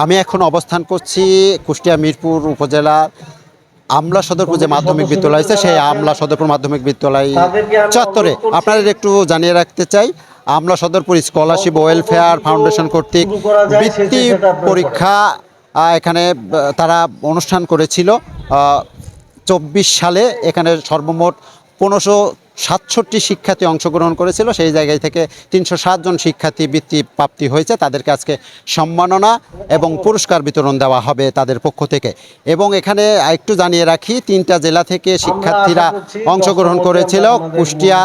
আমি এখন অবস্থান করছি কুষ্টিয়া মিরপুর উপজেলার আমলা সদরপুর যে মাধ্যমিক বিদ্যালয় আছে সেই আমলা সদরপুর মাধ্যমিক বিদ্যালয় চত্বরে। আপনাদের একটু জানিয়ে রাখতে চাই, আমলা সদরপুর স্কলারশিপ ওয়েলফেয়ার ফাউন্ডেশন কর্তৃক বৃত্তি পরীক্ষা এখানে তারা অনুষ্ঠান করেছিল 24 সালে। এখানে সর্বমোট 1567 শিক্ষার্থী অংশগ্রহণ করেছিল। সেই জায়গায় থেকে 307 জন শিক্ষার্থী বৃত্তি প্রাপ্তি হয়েছে। তাদেরকে আজকে সম্মাননা এবং পুরস্কার বিতরণ দেওয়া হবে তাদের পক্ষ থেকে। এবং এখানে একটু জানিয়ে রাখি, 3টা জেলা থেকে শিক্ষার্থীরা অংশগ্রহণ করেছিল, কুষ্টিয়া,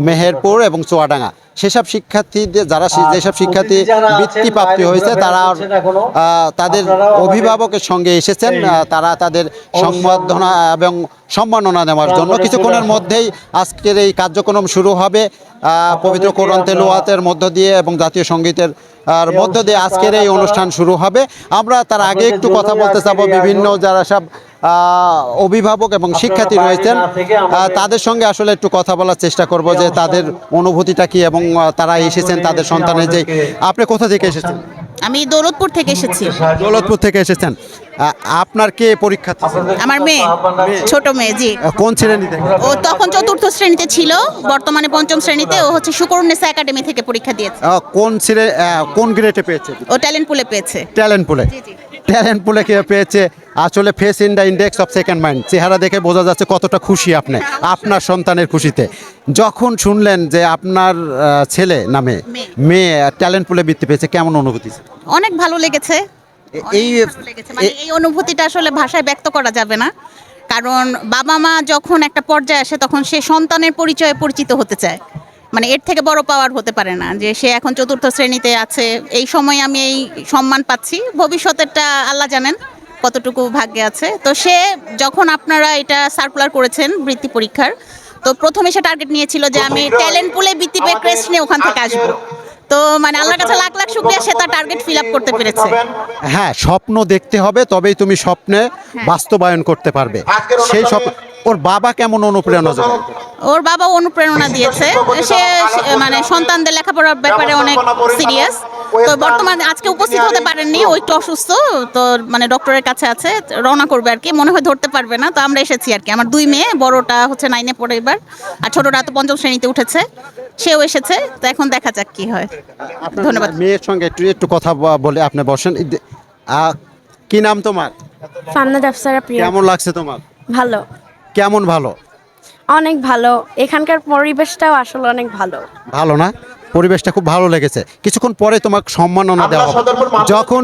মেহেরপুর এবং চুয়াডাঙ্গা। সেসব শিক্ষার্থীদের যেসব শিক্ষার্থী বৃত্তি প্রাপ্তি হয়েছে তারা তাদের অভিভাবকের সঙ্গে এসেছেন। তারা তাদের সংবর্ধনা এবং সম্মাননা নেওয়ার জন্য। কিছুক্ষণের মধ্যেই আজকের এই কার্যক্রম শুরু হবে পবিত্র কোরআন তেলাওয়াতের মধ্য দিয়ে এবং জাতীয় সঙ্গীতের মধ্য দিয়ে আজকের এই অনুষ্ঠান শুরু হবে। আমরা তার আগে একটু কথা বলতে চাবো বিভিন্ন যারা সব অভিভাবক এবং শিক্ষার্থী রয়েছেন তাদের সঙ্গে আসলে একটু কথা বলার চেষ্টা করব যে তাদের অনুভূতিটা কি এবং তারা এসেছেন তাদের সন্তানের যে। আপনি কোথা থেকে এসেছেন? আমি দৌলতপুর থেকে এসেছি। দৌলতপুর থেকে এসেছেন। আপনার কে পরীক্ষা? আমার মেয়ে, ছোট মেয়ে। জি। কোন শ্রেণীতে? ও তখন 4র্থ শ্রেণীতে ছিল, বর্তমানে 5ম শ্রেণীতে। ও হচ্ছে শুকরুন্নেসা একাডেমি থেকে পরীক্ষা দিয়েছে। কোন গ্রেডে পেয়েছে? ও ট্যালেন্ট পুলে পেয়েছে। ট্যালেন্ট পুলে? জি জি। ট্যালেন্ট পুলে কে পেয়েছে? আসলে face in the index of second mind, চেহারা দেখে বোঝা যাচ্ছে কতটা খুশি আপনি আপনার সন্তানের খুশিতে। যখন শুনলেন যে আপনার ছেলে নামে মেয়ে ট্যালেন্ট পুলে বৃত্তি পেয়েছে, কেমন অনুভূতি? অনেক ভালো লেগেছে। এই অনুভূতিটা আসলে ভাষায় ব্যক্ত করা যাবে না। কারণ বাবা মা যখন একটা পর্যায়ে আসে তখন সে সন্তানের পরিচয়ে পরিচিত হতে চায়। মানে এর থেকে বড় পাওয়ার হতে পারে না যে সে এখন 4র্থ শ্রেণীতে আছে। এই সময় আমি এই সম্মান পাচ্ছি, ভবিষ্যতেরটা আল্লাহ জানেন কতটুকু ভাগ্যে আছে। তো সে যখন আপনারা এটা সার্কুলার করেছেন বৃত্তি পরীক্ষার, তো প্রথমে সে টার্গেট নিয়েছিল যে আমি ট্যালেন্ট পুলে বৃত্তি পেয়ে ক্রেস্ট নিয়ে ওখান থেকে আসবো। তো মানে আল্লাহর কাছে লাখ লাখ শুকরিয়া, সে তার টার্গেট ফিল আপ করতে পেরেছে। হ্যাঁ, স্বপ্ন দেখতে হবে, তবেই তুমি স্বপ্নে বাস্তবায়ন করতে পারবে। সেই স্বপ্ন। ওর বাবা কেমন অনুপ্রেরণা যোগায়? ওর বাবা অনুপ্রেরণা দিয়েছে। সে মানে সন্তানদের লেখাপড়ার ব্যাপারে অনেক সিরিয়াস। তো বর্তমানে আজকে উপস্থিত হতে পারেননি, ও একটু অসুস্থ। তো মানে ডক্টরের কাছে আছে, রওনা করবে আর কি, মনে হয় ধরতে পারবে না। তো আমরা এসেছি আর কি। আমার 2 মেয়ে, বড়টা হচ্ছে 9-এ পড়ে এবার, আর ছোটটা তো 5ম শ্রেণীতে উঠেছে। সেও এসেছে। তো এখন দেখা যাক কি হয়। ধন্যবাদ। মেয়ের সঙ্গে একটু কথা বলে আপনি বসেন। কি নাম তোমার? ফান্নাদ আফসারা প্রিয়া। কেমন লাগছে তোমার? ভালো। কেমন ভালো? অনেক ভালো। এখানকার পরিবেশটাও আসলে অনেক ভালো। ভালো না? পরিবেশটা খুব ভালো লেগেছে। কিছুক্ষণ পরে তোমাকে সম্মাননা দেওয়া হবে। যখন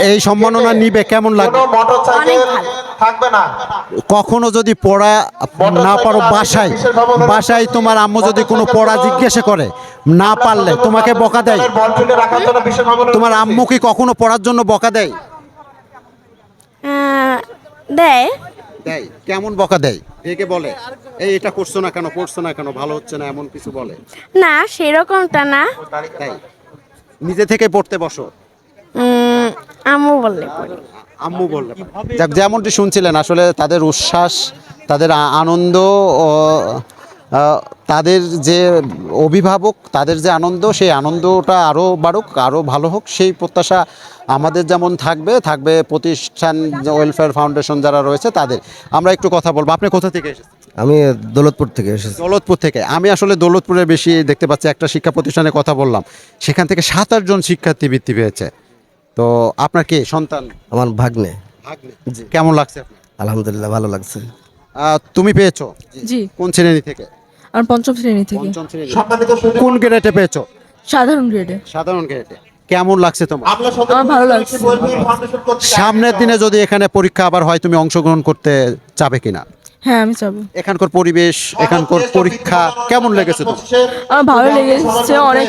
এই সম্মাননা নিবে কেমন লাগবে? অনেক ভালো। কখনো যদি পড়া না পারো, বাসায় তোমার আম্মু যদি কোনো পড়া জিজ্ঞাসা করে, না পারলে তোমাকে বকা দেয়? তোমার আম্মু কি কখনো পড়ার জন্য বকা দেয়? দেয়। দেয়। কেমন বকা দেয়? একে বলে এটা করছো না কেন, পড়ছো না কেন, ভালো হচ্ছে না, এমন কিছু বলে? না, সেরকমটা না। তাই নিজে থেকে পড়তে বসো? আম্মু বললে পড়ি। আম্মু বললে? যাক, যেমনটি শুনছিলেন আসলে তাদের উচ্ছ্বাস, তাদের আনন্দ, তাদের যে অভিভাবক তাদের যে আনন্দ, সেই আনন্দটা আরও বাড়ুক, আরও ভালো হোক, সেই প্রত্যাশা আমাদের যেমন থাকবে প্রতিষ্ঠান ওয়েলফেয়ার ফাউন্ডেশন যারা রয়েছে তাদের। আমরা একটু কথা বলবো। আপনি কোথা থেকে এসেছেন? আমি দৌলতপুর থেকে এসেছি। দৌলতপুর থেকে। আমি আসলে দৌলতপুরে বেশি দেখতে পাচ্ছি। একটা শিক্ষা প্রতিষ্ঠানে কথা বললাম, সেখান থেকে 27 জন শিক্ষার্থী বৃত্তি পেয়েছে। তো আপনার কি সন্তান? আমার ভাগ্নে। জি। কেমন লাগছে? আলহামদুলিল্লাহ, ভালো লাগছে। তুমি পেয়েছো? জি। কোন শ্রেণী থেকে? আর 5ম শ্রেণী থেকে। 5ম শ্রেণী। কোন গ্রেডে পেয়েছো? সাধারণ গ্রেডে। সাধারণ গ্রেডে। কেমন লাগছে তোমার? আমার ভালো লাগছে। সামনের দিনে যদি এখানে পরীক্ষা আবার হয়, তুমি অংশগ্রহণ করতে চাবে কিনা? হ্যাঁ, আমি যাবো। এখানকার পরিবেশ, এখানকার পরীক্ষা কেমন লেগেছে তোমার? আমার ভালো লেগেছে অনেক।